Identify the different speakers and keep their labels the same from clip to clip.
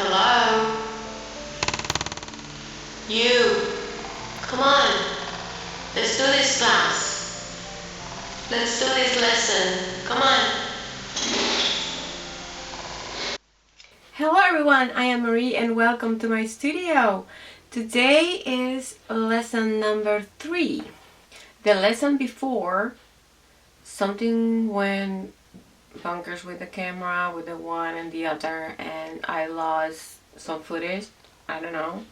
Speaker 1: Hello? You. Come on. Let's do this class. Let's do this lesson. Come on.
Speaker 2: Hello everyone, I am Marie and welcome to my studio. Today is lesson number 3. The lesson before, something went bonkers with the camera, with the one and the other, and I lost some footage. I don't know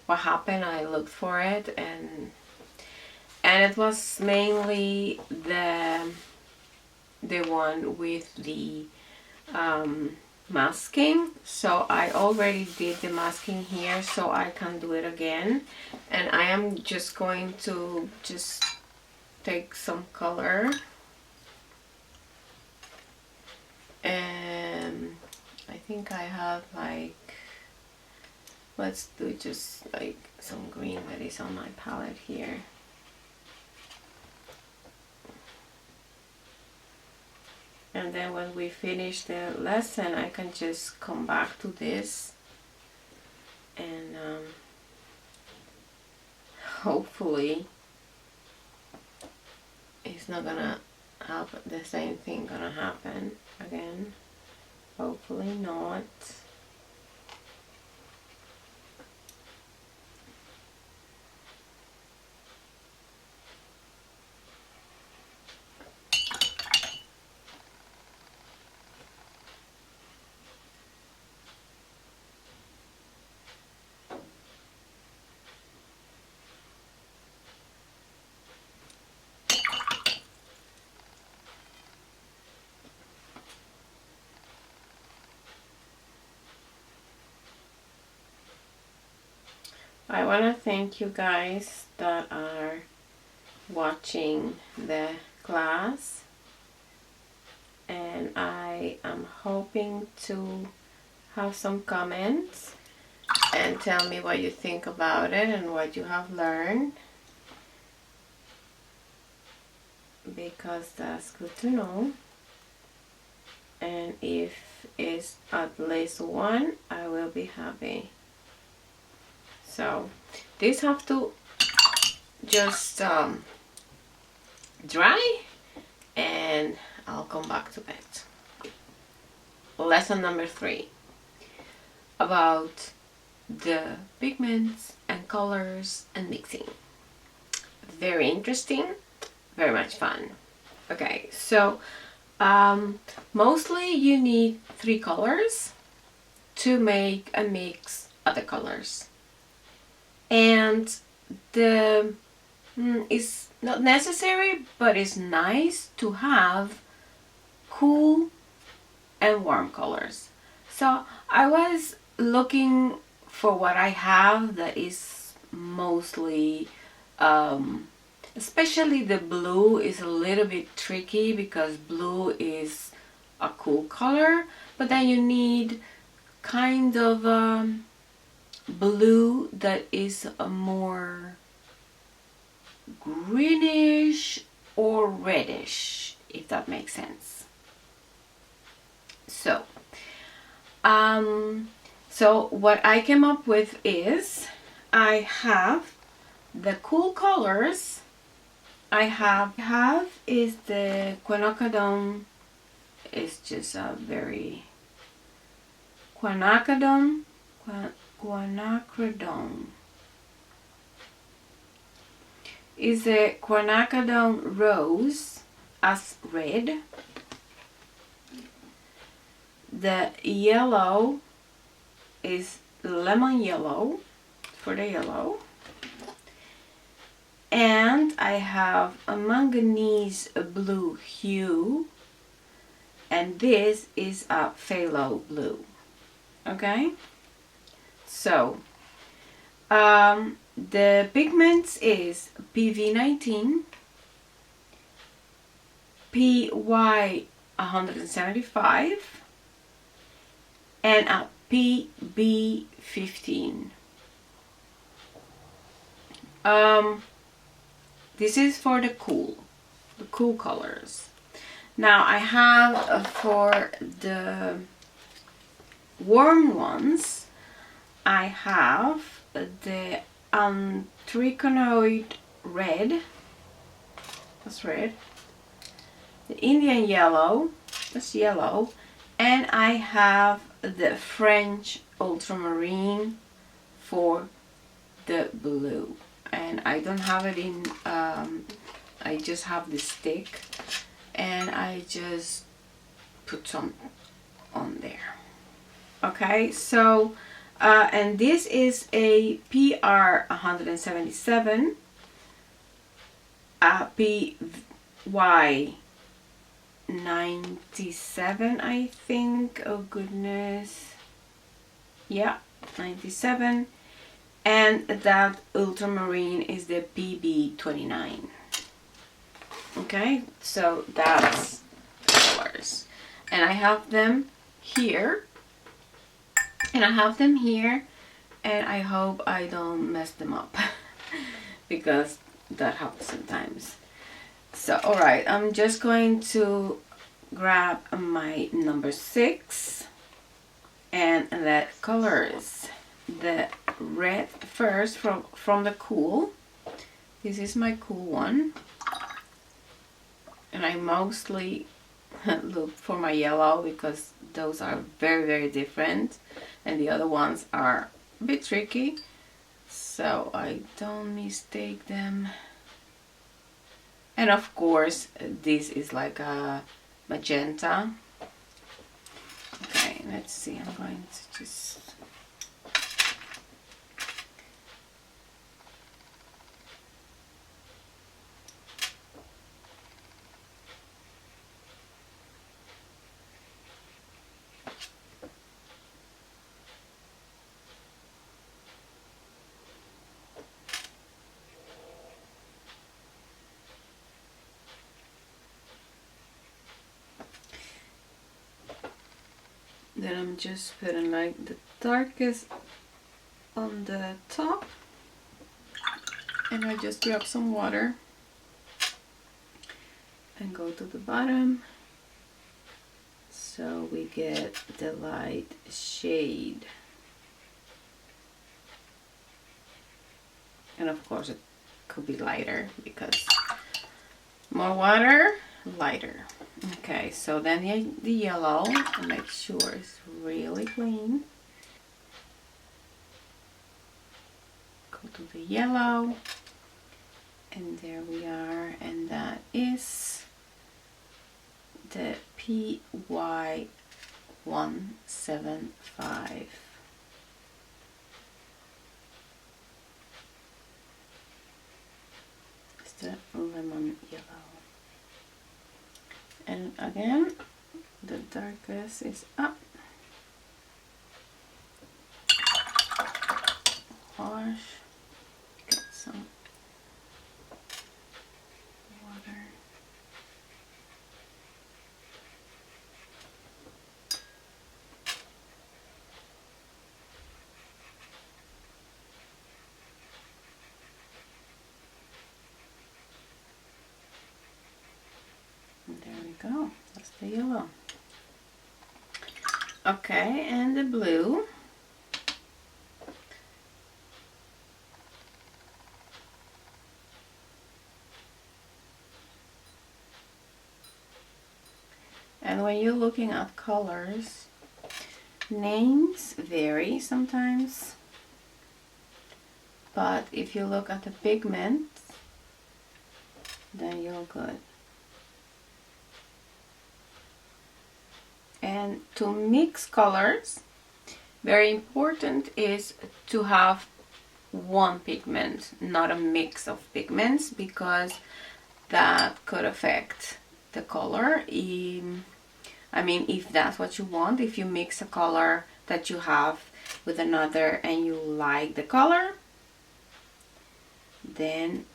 Speaker 2: what happened. I looked for it and it was mainly the one with the masking. So I already did the masking here, so I can do it again, and I am just going to take some color and I think I have like, let's do just like some green that is on my palette here. And then when we finish the lesson, I can just come back to this and hopefully it's not gonna have the same thing gonna happen again. Hopefully not. I want to thank you guys that are watching the class, and I am hoping to have some comments and tell me what you think about it and what you have learned, because that's good to know. And if it's at least one, I will be happy. So these have to just dry and I'll come back to it. Lesson number 3 about the pigments and colors and mixing. Very interesting, very much fun. Okay, so mostly you need 3 colors to make a mix of the colors. And the it's not necessary, but it's nice to have cool and warm colors. So I was looking for what I have that is mostly especially the blue is a little bit tricky because blue is a cool color, but then you need kind of blue that is a more greenish or reddish, if that makes sense. So so what I came up with is I have the cool colors. I have is the quinacridone. It's just a very quinacridone is a quinacridone rose as red. The yellow is lemon yellow for the yellow. And I have a manganese blue hue, and this is a phthalo blue. Okay? So, the pigments is PV19, PY175, and a PB15. This is for the cool colors. Now I have for the warm ones, I have the anthraconoid red, that's red, the Indian yellow, that's yellow, and I have the French ultramarine for the blue. And I don't have it in, I just have the stick, and I just put some on there. Okay, so and this is a PR 177, PY 97, I think. Oh goodness, yeah, 97. And that ultramarine is the PB 29. Okay, so that's the colors, and I have them here, and I have them here, and I hope I don't mess them up because that happens sometimes. So alright, I'm just going to grab my number 6 and the colors. The red first from the cool. This is my cool one, and I mostly look for my yellow because those are very, very different, and the other ones are a bit tricky, so I don't mistake them. And of course this is like a magenta. Okay, let's see, I'm going to just then I'm just putting like the darkest on the top, and I just grab some water and go to the bottom so we get the light shade. And of course it could be lighter because more water, lighter. Okay, so then the yellow, make sure it's really clean. Go to the yellow, and there we are, and that is the PY 175. It's the lemon yellow. And again, the darkest is up. Wash, get some water. And there we go, that's the yellow. Okay, and the blue. And when you're looking at colors, names vary sometimes, but if you look at the pigments, then you're good. And to mix colors, very important is to have one pigment, not a mix of pigments, because that could affect the color. I mean, if that's what you want, if you mix a color that you have with another and you like the color, then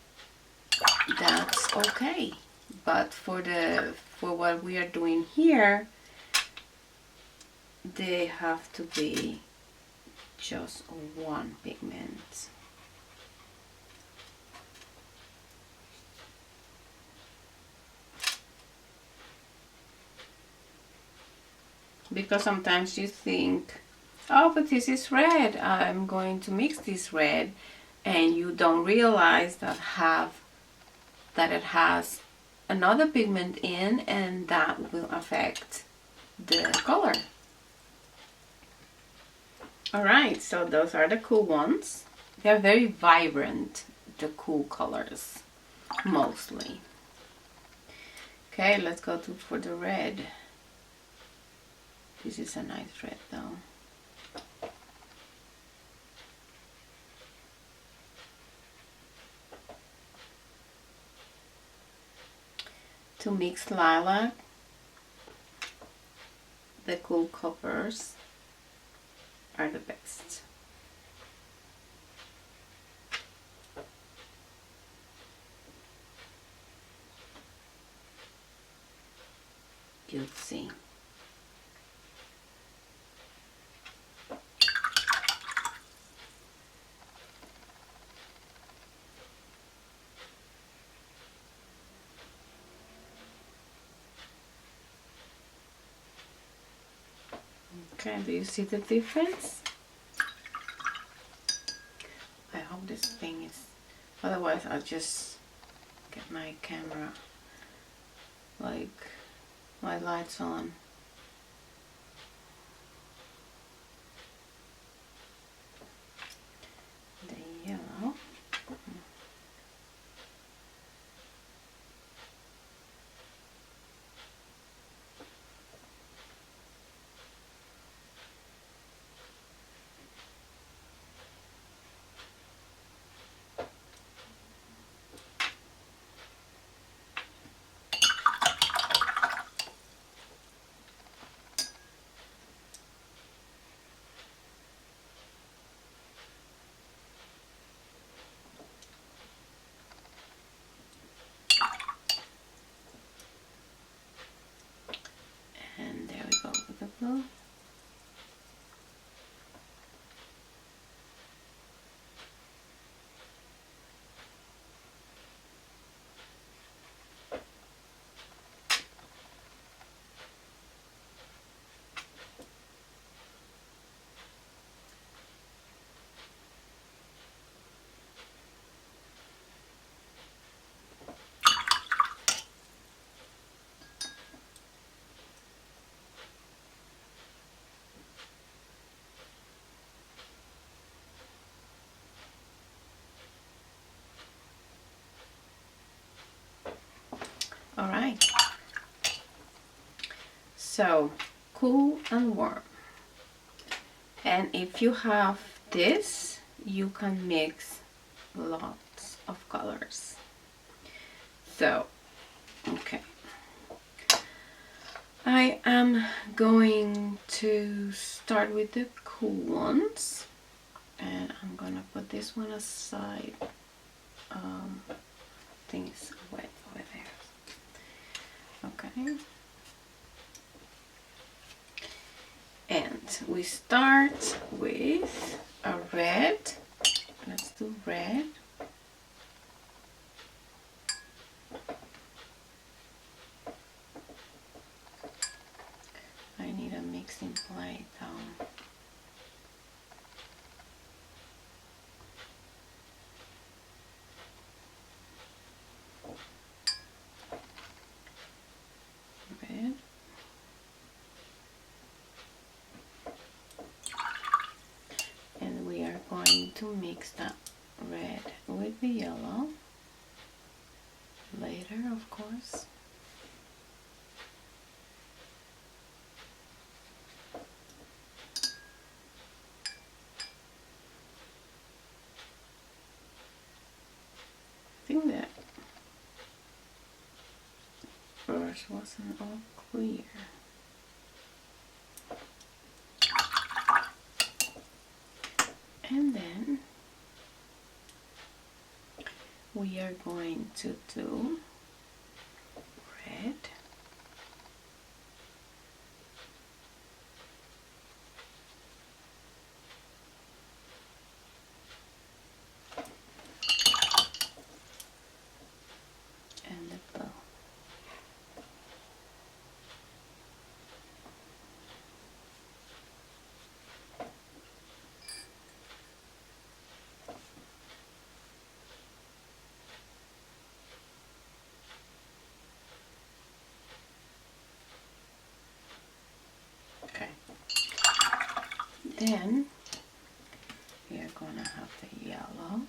Speaker 2: that's okay. But for what we are doing here, they have to be just one pigment. Because sometimes you think Oh, but this is red. I'm going to mix this red, and you don't realize that it has another pigment in, and that will affect the color. Alright, so those are the cool ones. They're very vibrant, the cool colors, mostly. Okay, let's go for the red. This is a nice red though. To mix lilac, the cool coppers are the best. You'll see. Okay, do you see the difference? I hope this thing is, otherwise I'll just get my camera, like my lights on. The yellow. And there we go with the blue. All right. So cool and warm. And if you have this, you can mix lots of colors. So, okay. I am going to start with the cool ones, and I'm gonna put this one aside. Things wet over there. Okay. And we start with a red. Let's do red. I need a mixing plate though. Red. And we are going to mix that red with the yellow later, of course. I think that brush wasn't all clear. And then we are going to do red. And the blue. then we are gonna have the yellow.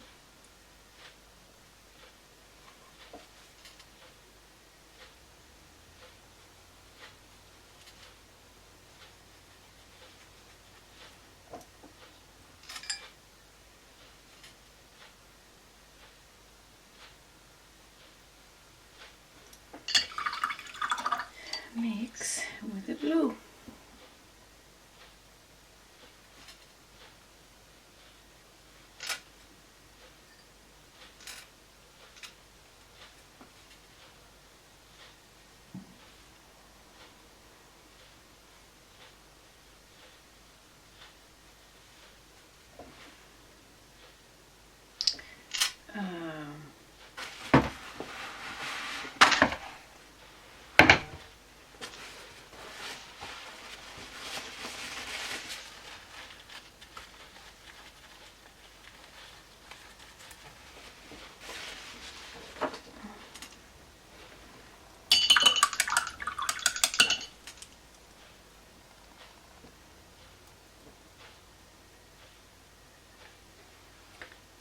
Speaker 2: Mix with the blue.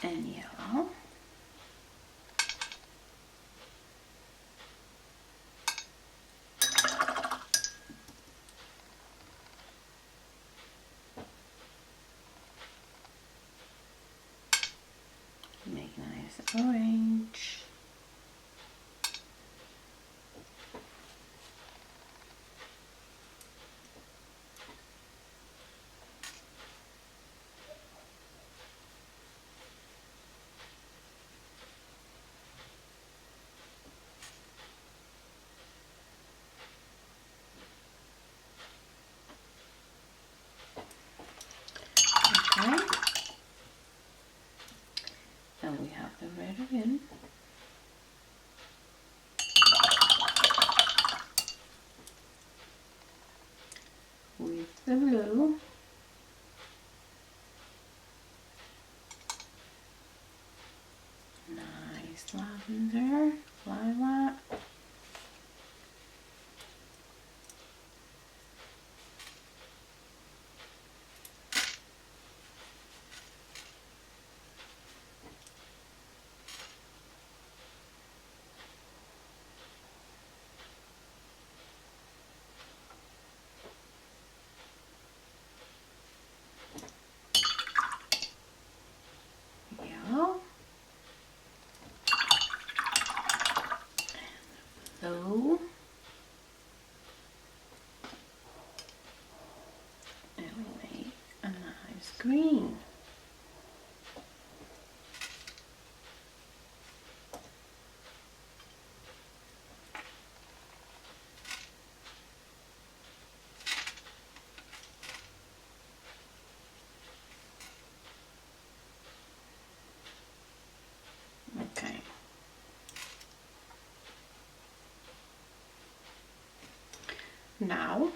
Speaker 2: And yellow. Make nice orange. Okay. Then we have the red again. With the blue. Nice lavender, lilac. Yellow. Blue. And we make a nice green. Okay. Now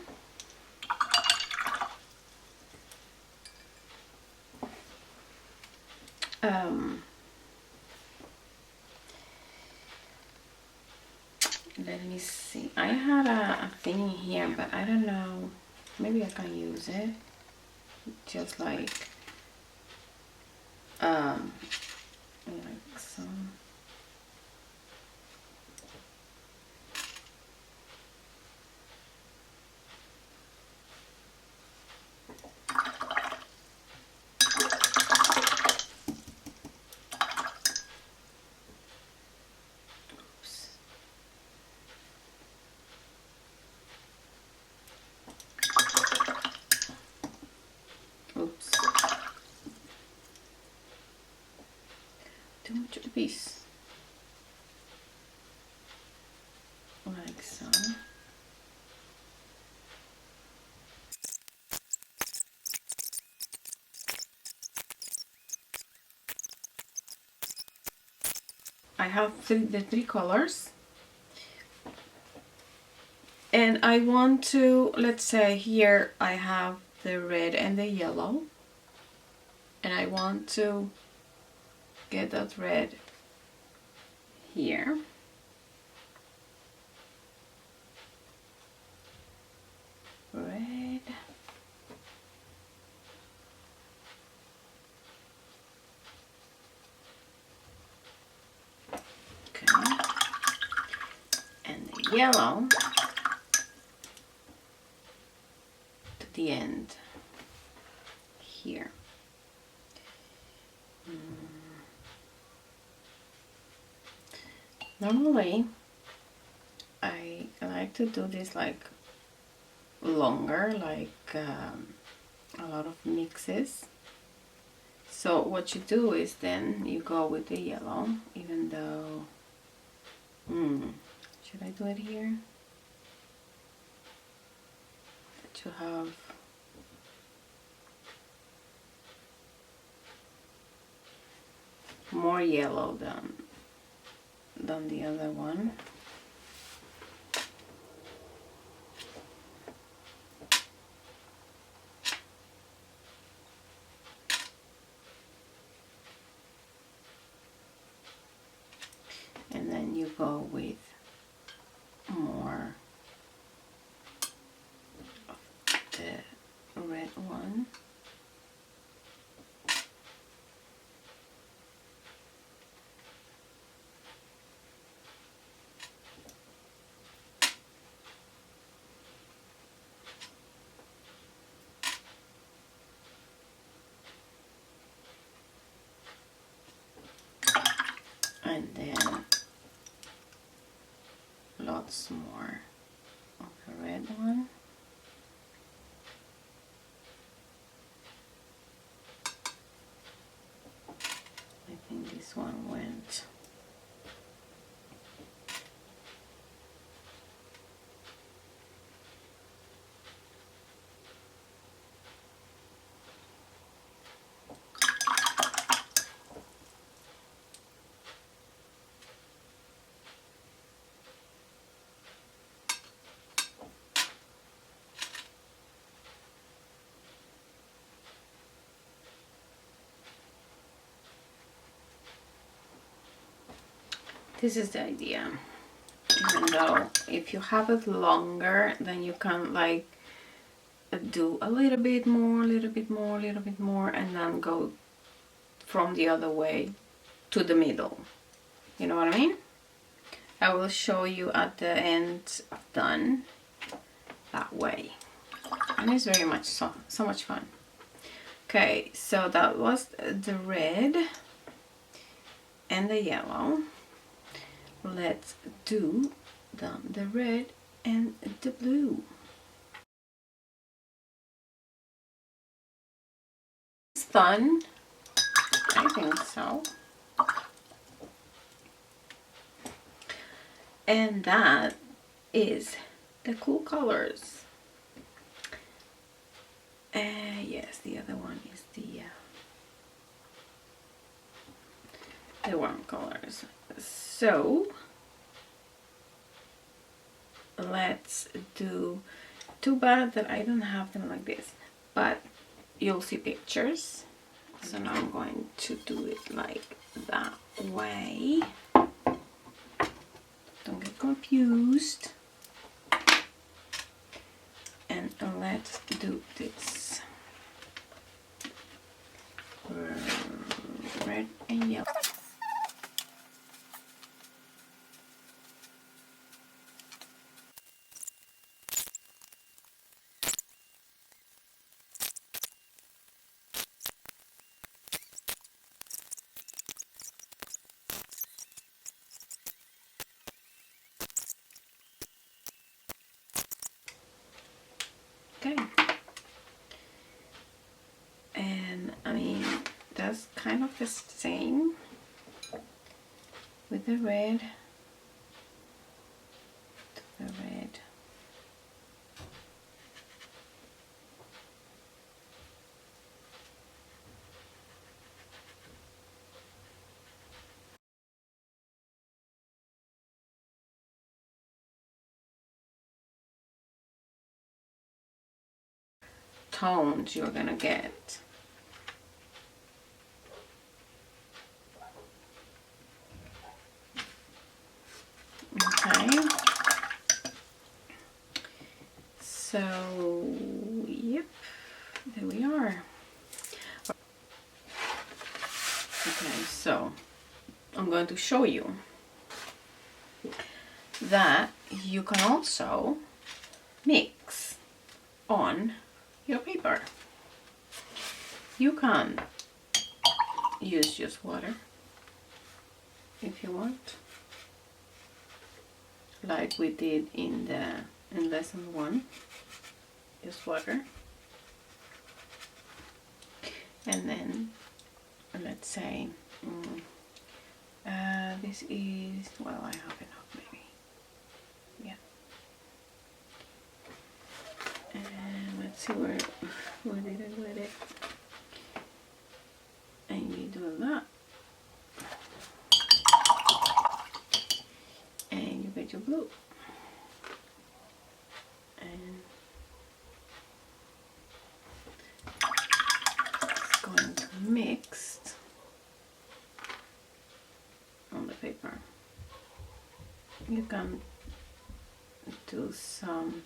Speaker 2: let me see. I had a thing here, but I don't know. Maybe I can use it. Just like some. Oops. Too much of the piece. Like so. I have the three colors. And I want to, let's say here I have the red and the yellow. And I want to get that red here. Red. yellow to the end here. Normally I like to do this like longer, like a lot of mixes. So what you do is then you go with the yellow, even though should I do it here? To have more yellow than the other one. And then you go with more of the red one. And then lots more of the red one. I think this one went This is the idea. Even though if you have it longer, then you can like do a little bit more, little bit more, little bit more, and then go from the other way to the middle. You know what I mean? I will show you at the end done that way. And it's very much so much fun. Okay, so that was the red and the yellow. Let's do the red and the blue. It's fun. I think so. And that is the cool colors. Yes, the other one is the warm colors. So let's do, too bad that I don't have them like this, but you'll see pictures. So now I'm going to do it like that way. Don't get confused. And let's do this. Red and yellow. Okay, and I mean that's kind of the same with the red, tones you're gonna get. Okay, so yep, there we are. Okay, so I'm going to show you that you can also mix on your paper. You can use just water if you want, like we did in lesson 1, just water. And then let's say this is, well, I have enough maybe, yeah. And let's see where did I let it? And you do that, and you get your blue, and it's going to mix on the paper. You can do some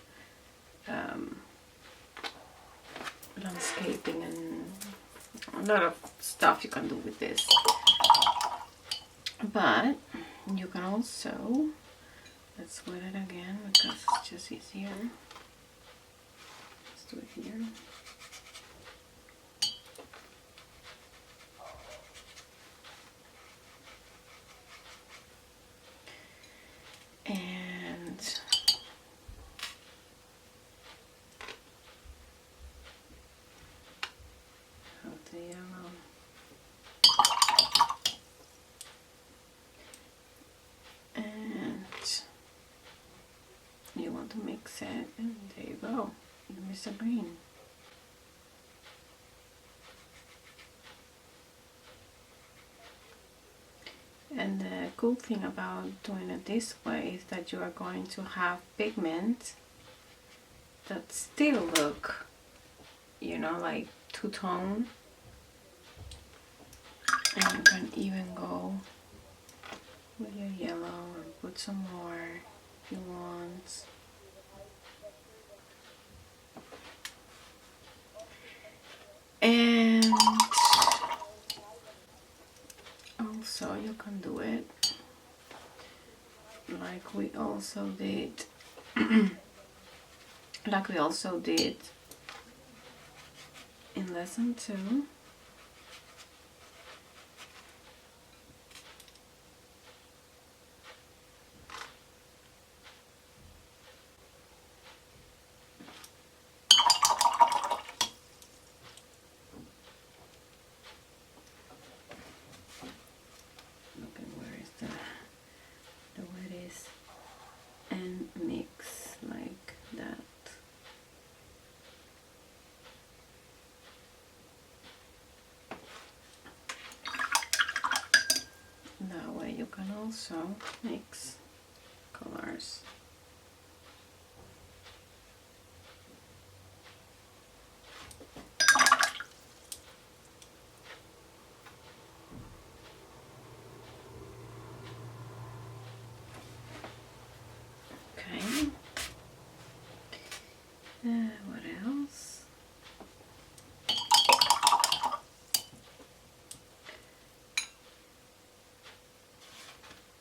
Speaker 2: landscaping and a lot of stuff you can do with this, but you can also, let's wet it again because it's just easier. Let's do it here. And the yellow. And you want to mix it, and there you go. You mix the green. And the cool thing about doing it this way is that you are going to have pigment that still look, you know, like two-tone. And you can even go with your yellow and put some more if you want. And also you can do it like we also did in lesson 2. And mix like that. That way you can also mix colors. What else?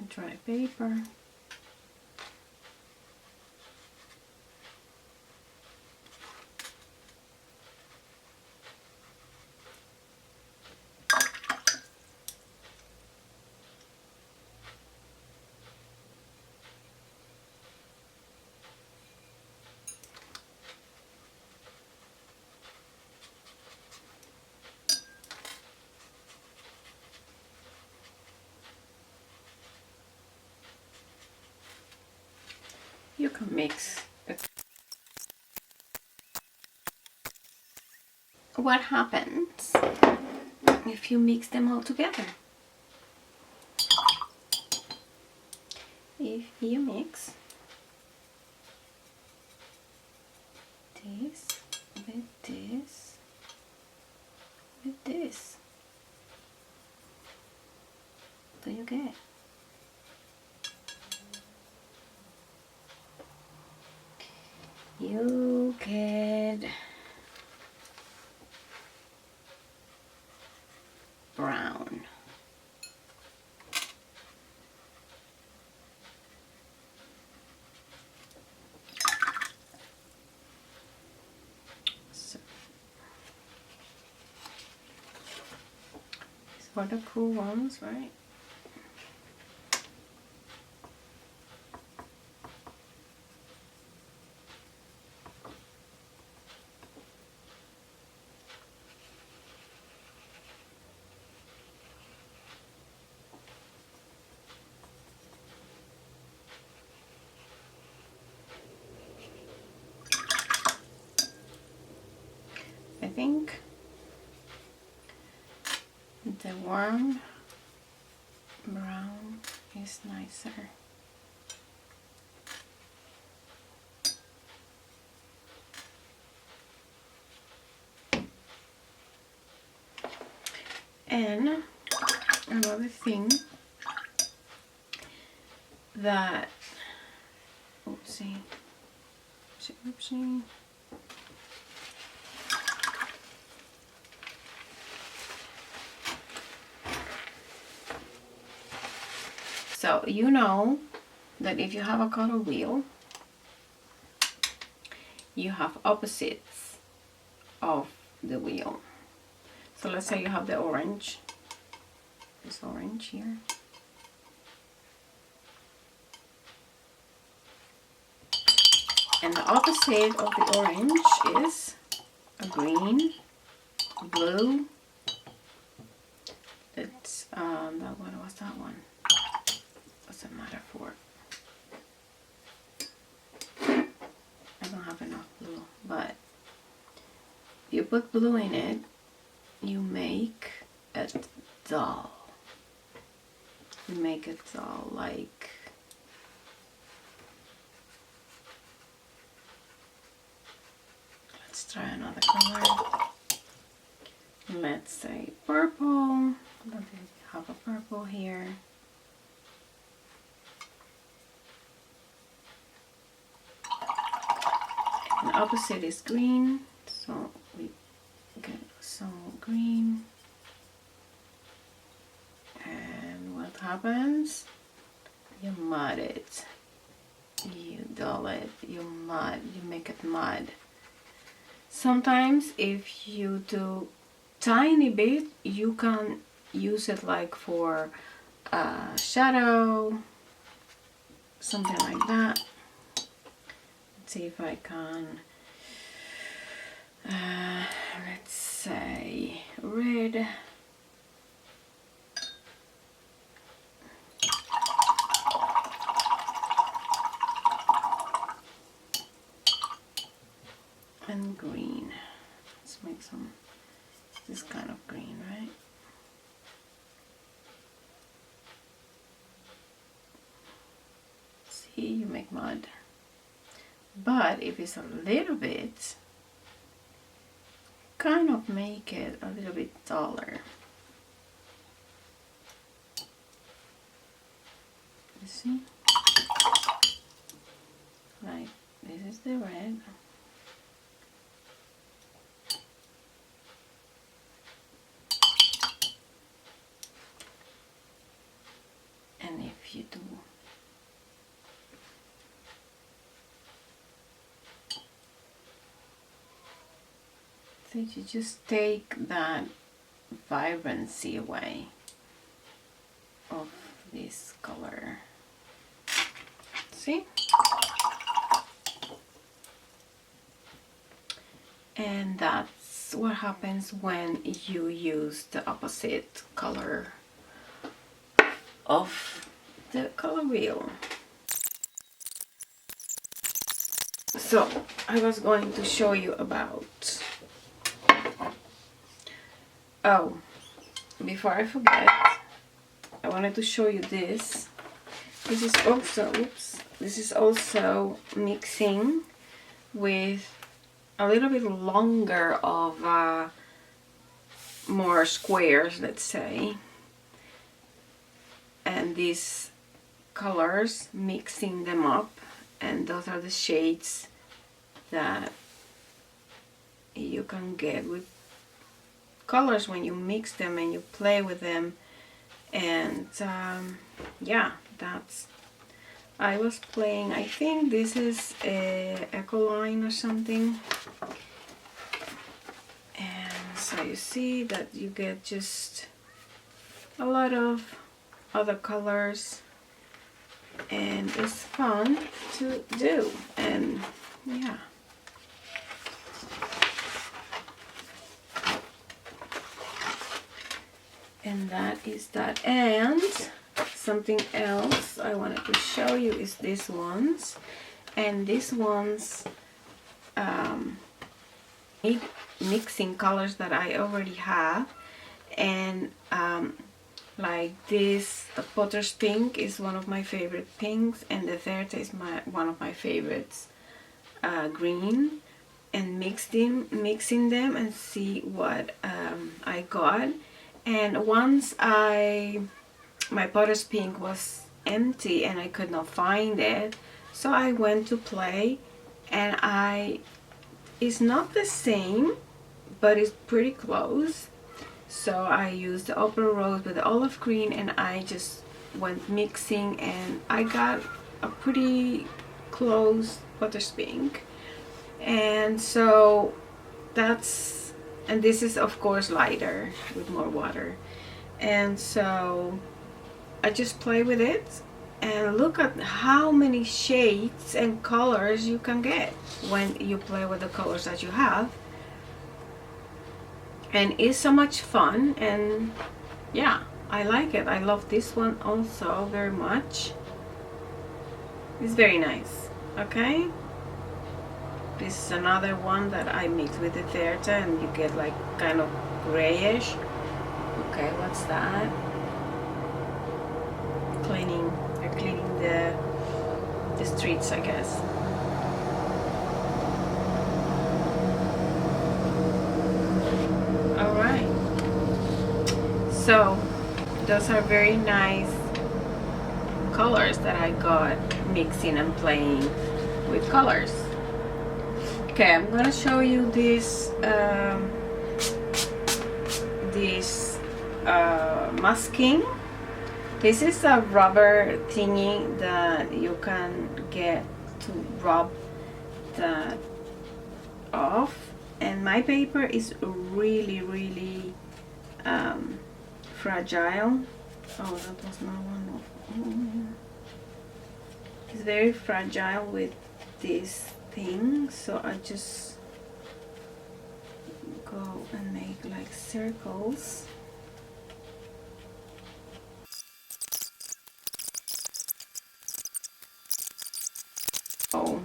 Speaker 2: Dry paper. You can mix it. What happens if you mix them all together? If you mix this with this with this, what do you get? You get brown. for the cool ones, right? I think the warm brown is nicer. And another thing that, oopsie, oopsie. So you know that if you have a color wheel, you have opposites of the wheel. So let's say you have the orange, this orange here. And the opposite of the orange is a green, blue. That's that one. What's that one? Doesn't matter for. I don't have enough blue, but you put blue in it, you make it dull. You make it dull, like let's try another color. Let's say purple. Let me have a purple here. And the opposite is green, so we get some green. And what happens? You mud it. You dull it. You mud. You make it mud. Sometimes if you do tiny bit, you can use it like for a shadow, something like that. Let's see if I can, let's say red. And green. Let's make some, this kind of green, right? See, you make mud. But if it's a little bit, kind of make it a little bit taller. You see? Like, this is the red. And if you do so, you just take that vibrancy away of this color. See? And that's what happens when you use the opposite color of the color wheel. So I was going to show you about, oh, before I forget, I wanted to show you this. This is also, oops, this is also mixing with a little bit longer of more squares, let's say, and these colors, mixing them up, and those are the shades that you can get with colors when you mix them and you play with them. And yeah, that's, I was playing, I think this is a Ecoline or something, and so you see that you get just a lot of other colors, and it's fun to do. And yeah, and that is that. And something else I wanted to show you is these ones. And these ones mixing colors that I already have. And like this Potter's Pink is one of my favorite pinks, and the Verde is one of my favorites green. And mixing them and see what I got. And once my Potter's Pink was empty and I could not find it, so I went to play, and it's not the same, but it's pretty close. So I used the Opera Rose with the olive green, and I just went mixing, and I got a pretty close Potter's Pink. And so and this is of course lighter with more water. And so I just play with it, and look at how many shades and colors you can get when you play with the colors that you have. And it's so much fun, and yeah, I like it. I love this one also very much. It's very nice. Okay, this is another one that I mix with the Verde, and you get like kind of grayish. Okay, what's that? They're cleaning the streets, I guess. Alright, so those are very nice colors that I got mixing and playing with colors. Okay, I'm gonna show you this masking. This is a rubber thingy that you can get to rub that off, and my paper is really fragile. Oh, that was not one of it's very fragile with this thing, so I just go and make like circles. Oh,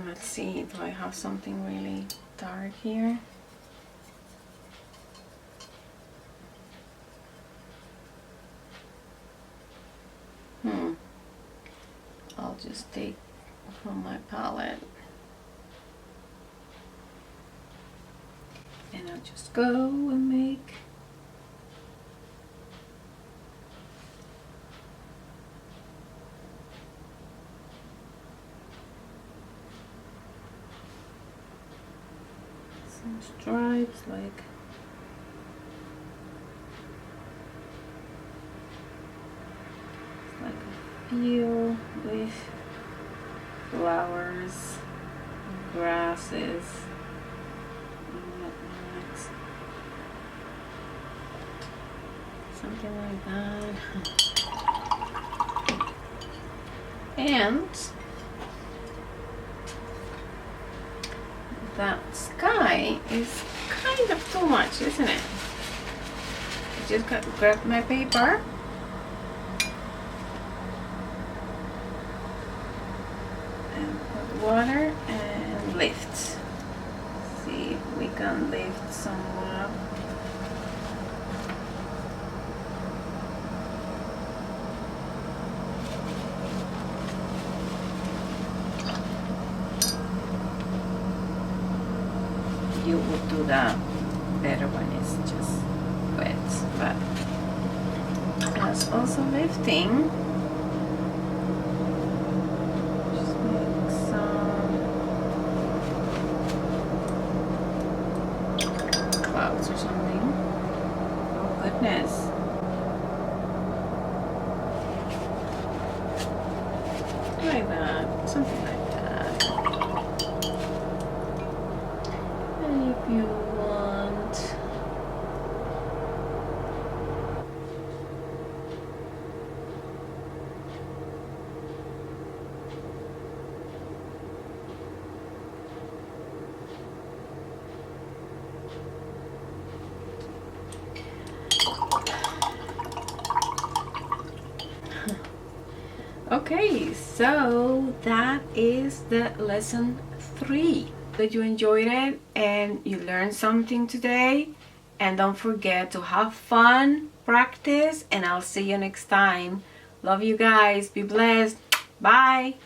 Speaker 2: let's see, do I have something really dark here? I'll just take from my palette, and I'll just go and make some stripes, like a field with flowers, grasses, something like that. And that sky is kind of too much, isn't it? I just grab my paper and put water and lift. See if we can lift somewhat. You would do that better when it's just wet, but that's also lifting. Just make some clouds or something. Oh goodness. Like that, something like that. And if you want Okay, so that is the lesson 3. That you enjoyed it and you learned something today. And don't forget to have fun, practice, and I'll see you next time. Love you guys. Be blessed. Bye.